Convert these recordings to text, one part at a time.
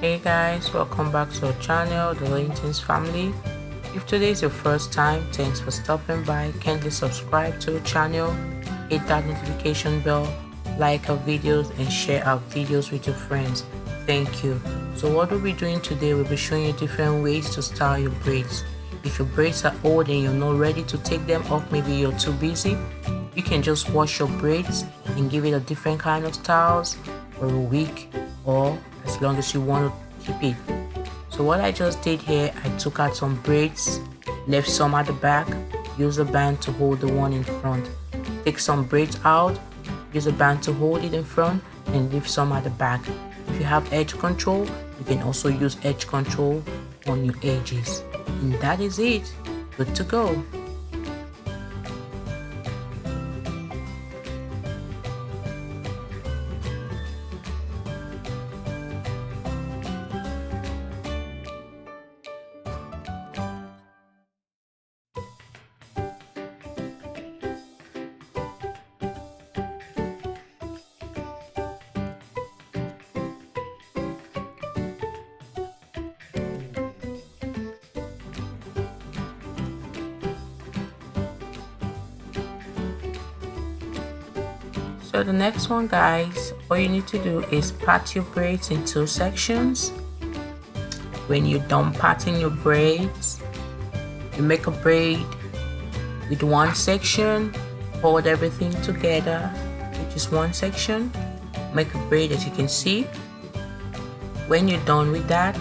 Hey guys, welcome back to our channel, the Linton's family. If today is your first time, thanks for stopping by. Kindly subscribe to our channel, hit that notification bell, like our videos and share our videos with your friends. Thank you. So what we'll be doing today, we'll be showing you different ways to style your braids. If your braids are old and you're not ready to take them off, maybe you're too busy, you can just wash your braids and give it a different kind of styles for a week or as long as you want to keep it. So what I just did here, I took out some braids, left some at the back, use a band to hold the one in front. Take some braids out, use a band to hold it in front and leave some at the back. If you have edge control, you can also use edge control on your edges. And that is it. Good to go. So the next one, guys, all you need to do is part your braids in two sections. When you're done parting your braids, you make a braid with one section, hold everything together, which is one section, make a braid as you can see. When you're done with that,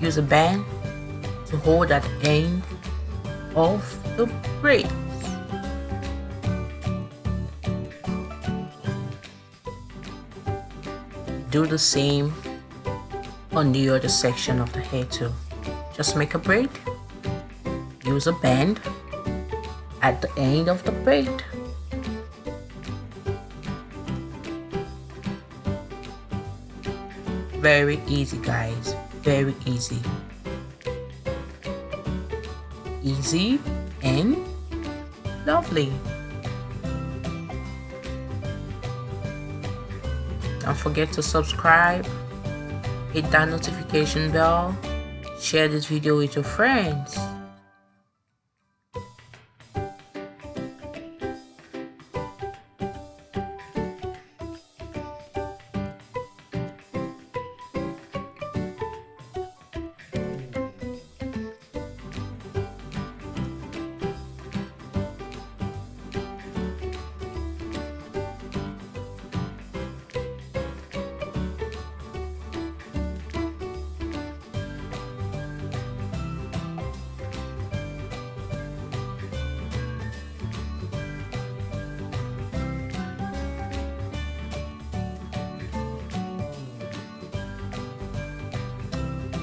use a band to hold that end of the braid. Do the same on the other section of the hair too. Just make a braid, use a band at the end of the braid. Very easy, guys, very easy. Easy and lovely. Don't forget to subscribe, hit that notification bell, share this video with your friends.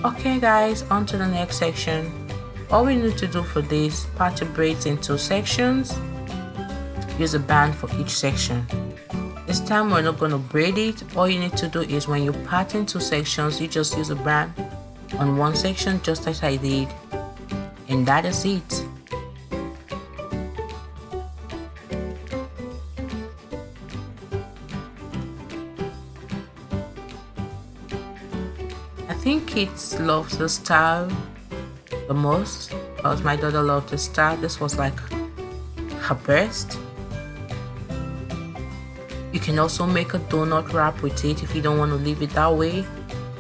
Okay guys, on to the next section. All we need to do for this, part your braids in two sections, use a band for each section. This time we're not going to braid it. All you need to do is when you part in two sections, you just use a band on one section just as I did, and that is it. I think kids love the style the most because my daughter loved the style. This was like her best. You can also make a donut wrap with it if you don't want to leave it that way,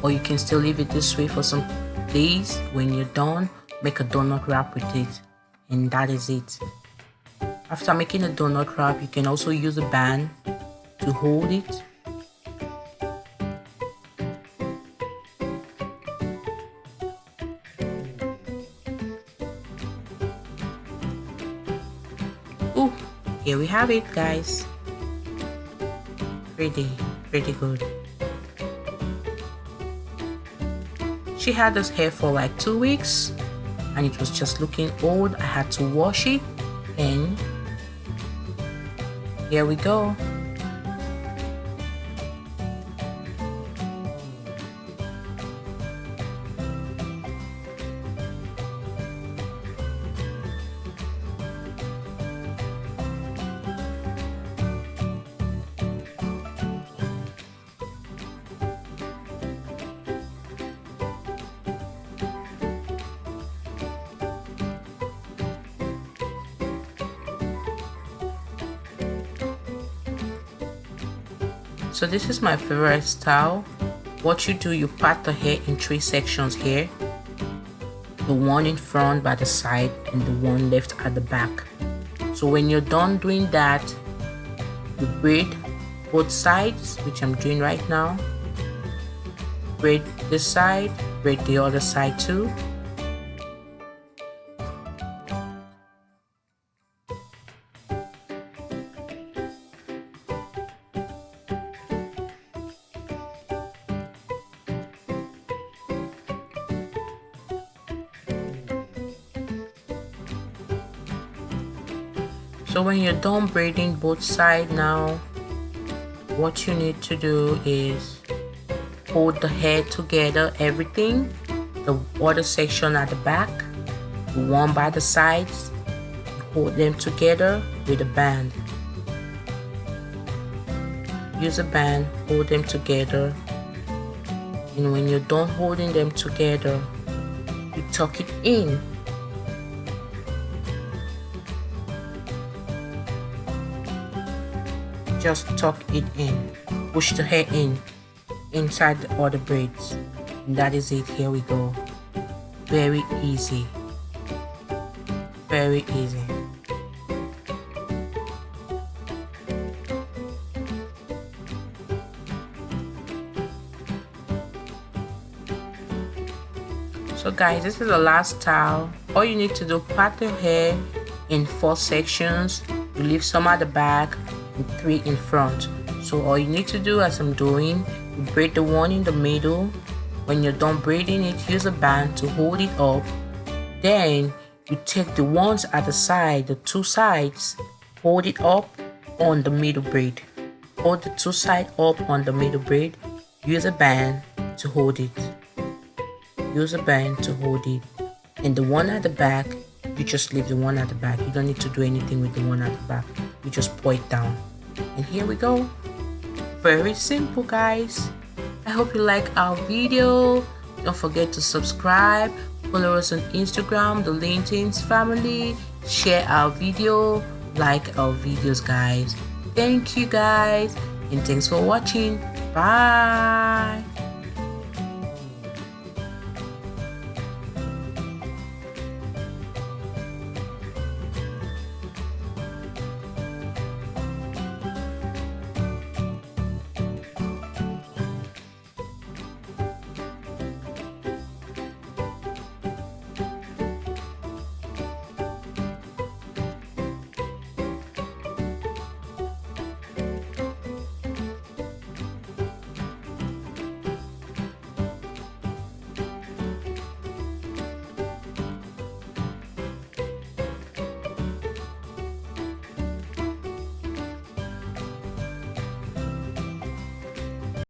or you can still leave it this way for some days. When you're done, make a donut wrap with it, and that is it. After making a donut wrap, you can also use a band to hold it. Ooh, here we have it, guys. Pretty good. She had this hair for like 2 weeks and it was just looking old. I had to wash it and here we go. So this is my favorite style. What you do, you part the hair in 3 sections here, the one in front by the side and the one left at the back. So when you're done doing that, you braid both sides, which I'm doing right now. Braid this side, braid the other side too. So when you're done braiding both sides now, what you need to do is hold the hair together, everything, the other section at the back, the one by the sides, hold them together with a band. Use a band, hold them together, and when you're done holding them together, you tuck it in. Just tuck it in, push the hair in inside the other braids, and that is it. Here we go. Very easy, very easy. So guys, this is the last style. All you need to do, part the hair in 4 sections. You leave some at the back and 3 in front. So all you need to do, as I'm doing, you braid the one in the middle. When you're done braiding it, use a band to hold it up. Then you take the ones at the side, the 2 sides, hold it up on the middle braid. Hold the 2 sides up on the middle braid. Use a band to hold it. Use a band to hold it. And the one at the back, you just leave the one at the back. You don't need to do anything with the one at the back. You just pour it down. And here we go. Very simple, guys. I hope you like our video. Don't forget to subscribe. Follow us on Instagram, the Linton's family. Share our video. Like our videos, guys. Thank you, guys. And thanks for watching. Bye.